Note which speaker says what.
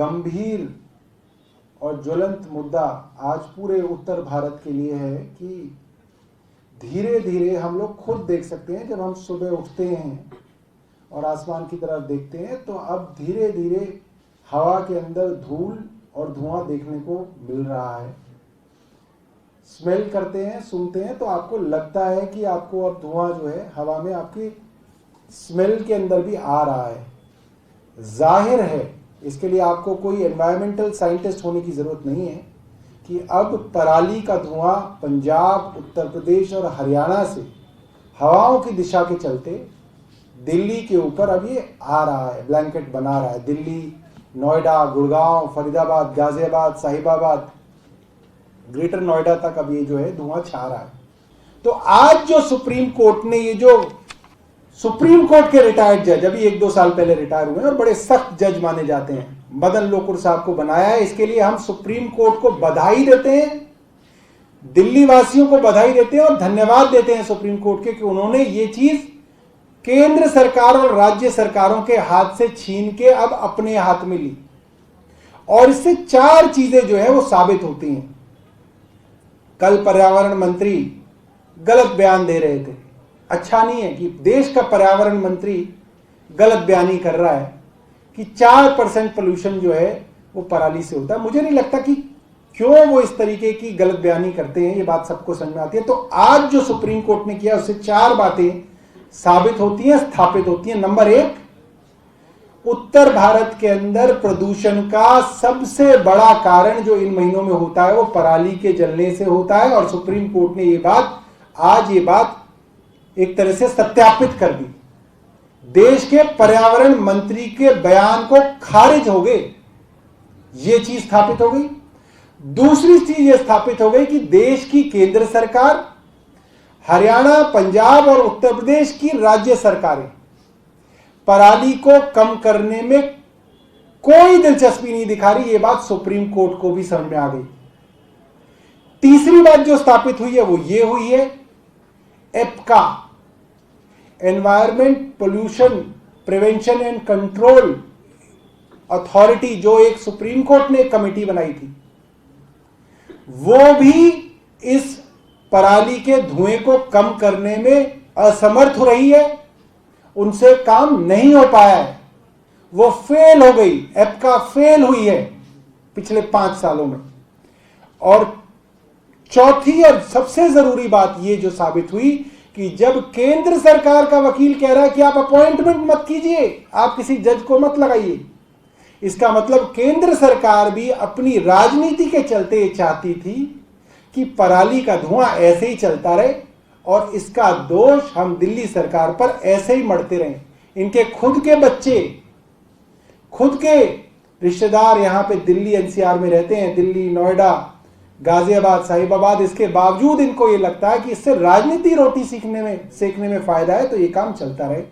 Speaker 1: गंभीर और ज्वलंत मुद्दा आज पूरे उत्तर भारत के लिए है कि धीरे धीरे हम लोग खुद देख सकते हैं, जब हम सुबह उठते हैं और आसमान की तरफ देखते हैं तो अब धीरे धीरे हवा के अंदर धूल और धुआं देखने को मिल रहा है। स्मेल करते हैं, सूंघते हैं तो आपको लगता है कि आपको अब धुआं जो है हवा में आपकी स्मेल के अंदर भी आ रहा है। जाहिर है, इसके लिए आपको कोई एनवायरमेंटल साइंटिस्ट होने की जरूरत नहीं है कि अब पराली का धुआं पंजाब, उत्तर प्रदेश और हरियाणा से हवाओं की दिशा के चलते दिल्ली के ऊपर अब ये आ रहा है, ब्लैंकेट बना रहा है। दिल्ली, नोएडा, गुड़गांव, फरीदाबाद, गाजियाबाद, साहिबाबाद, ग्रेटर नोएडा तक अब ये जो है धुआं छा रहा है। तो आज जो सुप्रीम कोर्ट ने, ये जो सुप्रीम कोर्ट के रिटायर्ड जज, अभी 1-2 साल पहले रिटायर हुए हैं और बड़े सख्त जज माने जाते हैं, मदन लोकुर साहब को बनाया है। इसके लिए हम सुप्रीम कोर्ट को बधाई देते हैं, दिल्ली वासियों को बधाई देते हैं और धन्यवाद देते हैं सुप्रीम कोर्ट के कि उन्होंने ये चीज केंद्र सरकार और राज्य सरकारों के हाथ से छीन के अब अपने हाथ में ली। और इससे 4 चीजें जो है वो साबित होती हैं। कल पर्यावरण मंत्री गलत बयान दे रहे थे। अच्छा नहीं है कि देश का पर्यावरण मंत्री गलत बयानी कर रहा है कि 4% पोल्यूशन जो है वो पराली से होता है। मुझे नहीं लगता कि क्यों वो इस तरीके की गलत बयानी करते हैं, ये बात सबको समझ में आती है। तो आज जो सुप्रीम कोर्ट ने किया उससे 4 बातें साबित होती हैं, स्थापित होती हैं। नंबर 1, उत्तर भारत के अंदर प्रदूषण का सबसे बड़ा कारण जो इन महीनों में होता है वो पराली के जलने से होता है। और सुप्रीम कोर्ट ने आज ये बात एक तरह से सत्यापित कर दी। देश के पर्यावरण मंत्री के बयान को खारिज हो गए, ये चीज स्थापित हो गई। दूसरी चीज ये स्थापित हो गई कि देश की केंद्र सरकार, हरियाणा, पंजाब और उत्तर प्रदेश की राज्य सरकारें पराली को कम करने में कोई दिलचस्पी नहीं दिखा रही। ये बात सुप्रीम कोर्ट को भी समझ में आ गई। तीसरी बात जो स्थापित हुई है वो ये हुई है, EPCA, environment pollution prevention and control authority, जो एक सुप्रीम कोर्ट ने एक कमेटी बनाई थी, वो भी इस पराली के धुएं को कम करने में असमर्थ हो रही है। उनसे काम नहीं हो पाया है, वो फेल हो गई। एप्का फेल हुई है पिछले 5 सालों में। और चौथी और सबसे जरूरी बात ये जो साबित हुई कि जब केंद्र सरकार का वकील कह रहा है कि आप अपॉइंटमेंट मत कीजिए, आप किसी जज को मत लगाइए, इसका मतलब केंद्र सरकार भी अपनी राजनीति के चलते चाहती थी कि पराली का धुआं ऐसे ही चलता रहे और इसका दोष हम दिल्ली सरकार पर ऐसे ही मढ़ते रहें। इनके खुद के बच्चे, खुद के रिश्तेदार यहां पे दिल्ली एनसीआर में रहते हैं, दिल्ली, नोएडा, गाजियाबाद, साहिबाबाद। इसके बावजूद इनको ये लगता है कि इससे राजनीति रोटी सेकने में फायदा है, तो ये काम चलता रहे।